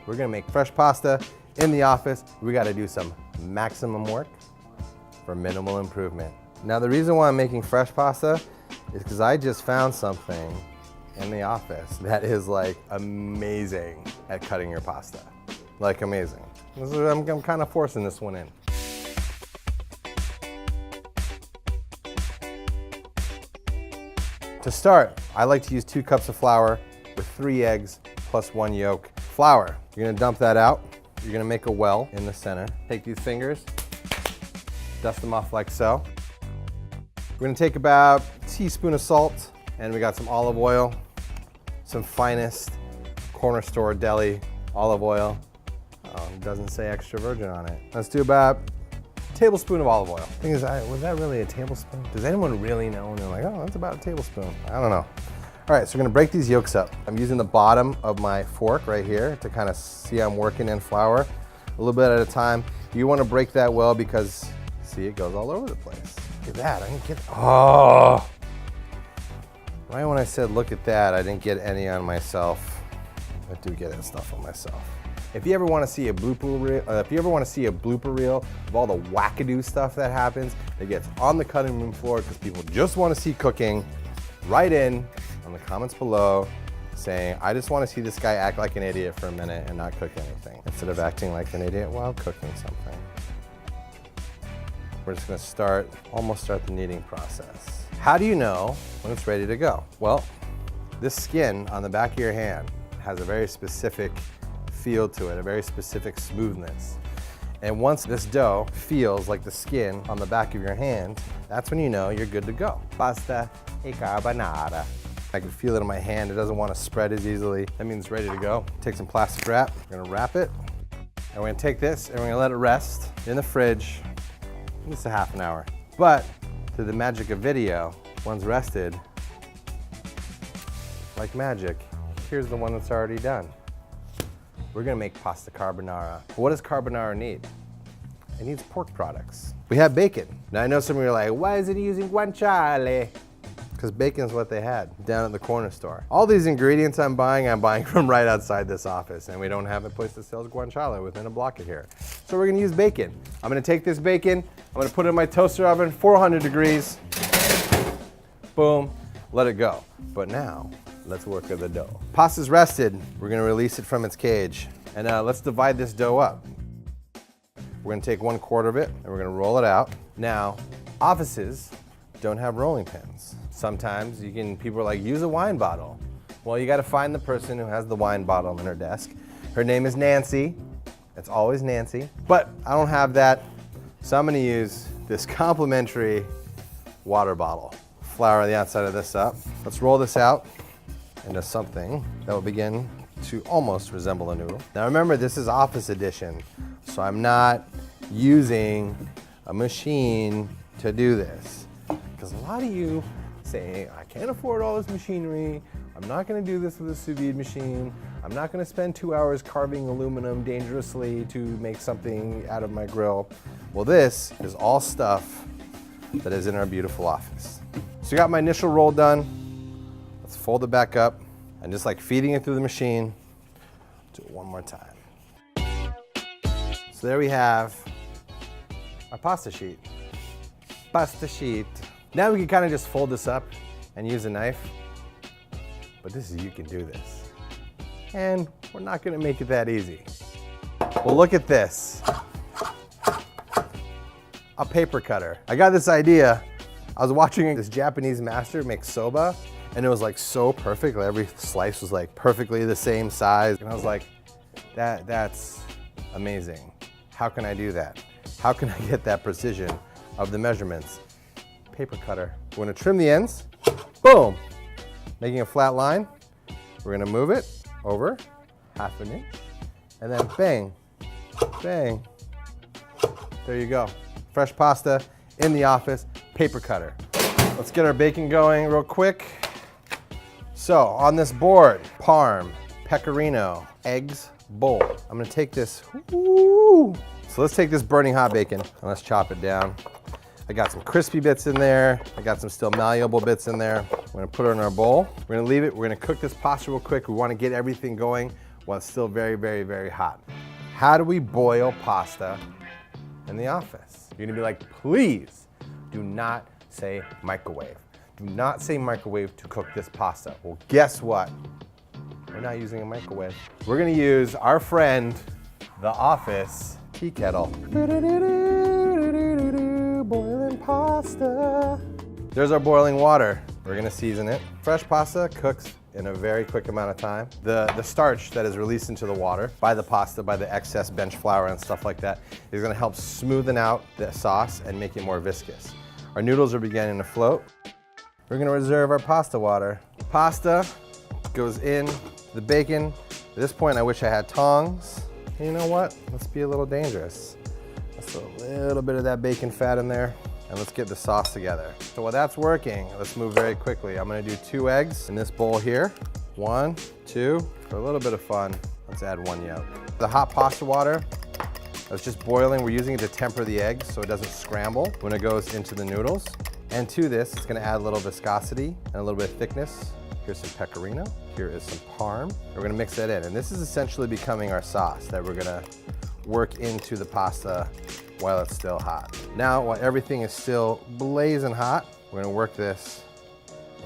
We're gonna make fresh pasta in the office. We gotta do some maximum work for minimal improvement. Now the reason why I'm making fresh pasta is because I just found something in the office that is like amazing at cutting your pasta. Like amazing. I'm kind of forcing this one in. To start, I like to use 2 cups of flour with 3 eggs plus 1 yolk. Flour, you're gonna dump that out. You're gonna make a well in the center. Take these fingers, dust them off like so. We're gonna take about a teaspoon of salt, and we got some olive oil, some finest corner store deli olive oil. Oh, it doesn't say extra virgin on it. Let's do about a tablespoon of olive oil. Thing is, was that really a tablespoon? Does anyone really know? And they're like, oh, that's about a tablespoon. I don't know. All right, so we're gonna break these yolks up. I'm using the bottom of my fork right here to kind of see I'm working in flour a little bit at a time. You wanna break that well because, see, it goes all over the place. Look at that, I didn't get, oh! Right when I said look at that, I didn't get any on myself. I do get that stuff on myself. If you ever want to see a blooper reel, of all the wackadoo stuff that happens, that gets on the cutting room floor because people just want to see cooking, write in on the comments below saying, I just want to see this guy act like an idiot for a minute and not cook anything, instead of acting like an idiot while cooking something. We're just going to almost start the kneading process. How do you know when it's ready to go? Well, this skin on the back of your hand has a very specific feel to it, a very specific smoothness. And once this dough feels like the skin on the back of your hand, that's when you know you're good to go. Pasta e carbonara. I can feel it in my hand. It doesn't want to spread as easily. That means it's ready to go. Take some plastic wrap. We're gonna wrap it. And we're gonna take this and we're gonna let it rest in the fridge at least a half an hour. But through the magic of video, once rested, like magic, here's the one that's already done. We're gonna make pasta carbonara. But what does carbonara need? It needs pork products. We have bacon. Now I know some of you are like, why is it using guanciale? Because bacon's what they had down at the corner store. All these ingredients I'm buying from right outside this office, and we don't have a place that sells guanciale within a block of here. So we're gonna use bacon. I'm gonna take this bacon, I'm gonna put it in my toaster oven, 400 degrees. Boom, let it go. But now, let's work with the dough. Pasta's rested. We're gonna release it from its cage. And let's divide this dough up. We're gonna take 1/4 of it and we're gonna roll it out. Now, offices don't have rolling pins. Sometimes people are like, use a wine bottle. Well, you gotta find the person who has the wine bottle on her desk. Her name is Nancy. It's always Nancy. But I don't have that, so I'm gonna use this complimentary water bottle. Flour the outside of this up. Let's roll this out into something that will begin to almost resemble a noodle. Now remember, this is office edition, so I'm not using a machine to do this. Because a lot of you say, I can't afford all this machinery, I'm not gonna do this with a sous vide machine, I'm not gonna spend 2 hours carving aluminum dangerously to make something out of my grill. Well, this is all stuff that is in our beautiful office. So you got my initial roll done. Let's fold it back up and just like feeding it through the machine, do it one more time. So there we have our pasta sheet. Pasta sheet. Now we can kind of just fold this up and use a knife, but you can do this. And we're not gonna make it that easy. Well, look at this. A paper cutter. I got this idea. I was watching this Japanese master make soba, and it was like so perfect. Like every slice was like perfectly the same size. And I was like, that's amazing. How can I do that? How can I get that precision of the measurements? Paper cutter. We're gonna trim the ends. Boom. Making a flat line. We're gonna move it over 1/2 inch. And then bang, bang. There you go. Fresh pasta in the office, paper cutter. Let's get our bacon going real quick. So on this board, parm, pecorino, eggs, bowl. I'm gonna take this, so let's take this burning hot bacon and let's chop it down. I got some crispy bits in there. I got some still malleable bits in there. We're gonna put it in our bowl. We're gonna leave it, we're gonna cook this pasta real quick. We wanna get everything going while it's still very, very, very hot. How do we boil pasta in the office? You're gonna be like, please do not say microwave. Do not say microwave to cook this pasta. Well, guess what? We're not using a microwave. We're gonna use our friend, the Office tea kettle. Boiling pasta. There's our boiling water. We're gonna season it. Fresh pasta cooks in a very quick amount of time. The starch that is released into the water by the pasta, by the excess bench flour and stuff like that, is gonna help smoothen out the sauce and make it more viscous. Our noodles are beginning to float. We're gonna reserve our pasta water. Pasta goes in the bacon. At this point, I wish I had tongs. You know what? Let's be a little dangerous. Let's put a little bit of that bacon fat in there, and let's get the sauce together. So while that's working, let's move very quickly. I'm gonna do 2 eggs in this bowl here. 1, 2, for a little bit of fun, let's add 1 yolk. The hot pasta water that's just boiling, we're using it to temper the eggs so it doesn't scramble when it goes into the noodles. And to this, it's gonna add a little viscosity and a little bit of thickness. Here's some pecorino, here is some parm. We're gonna mix that in, and this is essentially becoming our sauce that we're gonna work into the pasta while it's still hot. Now, while everything is still blazing hot, we're gonna work this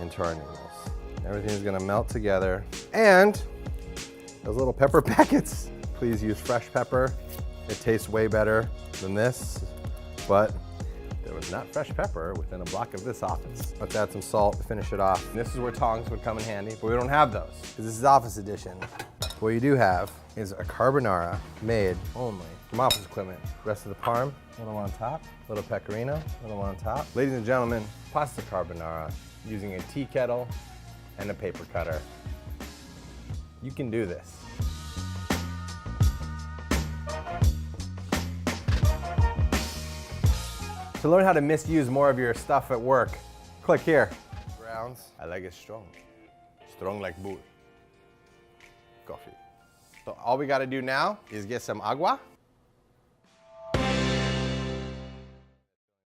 into our noodles. Everything's gonna melt together. And those little pepper packets, please use fresh pepper. It tastes way better than this, but there was not fresh pepper within a block of this Office. Let's add some salt to finish it off. And this is where tongs would come in handy, but we don't have those, because this is Office Edition. What you do have is a carbonara made only from Office equipment. The rest of the parm, a little on top, a little pecorino, a little on top. Ladies and gentlemen, pasta carbonara using a tea kettle and a paper cutter. You can do this. To learn how to misuse more of your stuff at work, click here. Browns, I like it strong. Strong like bull. Coffee. So all we gotta do now is get some agua.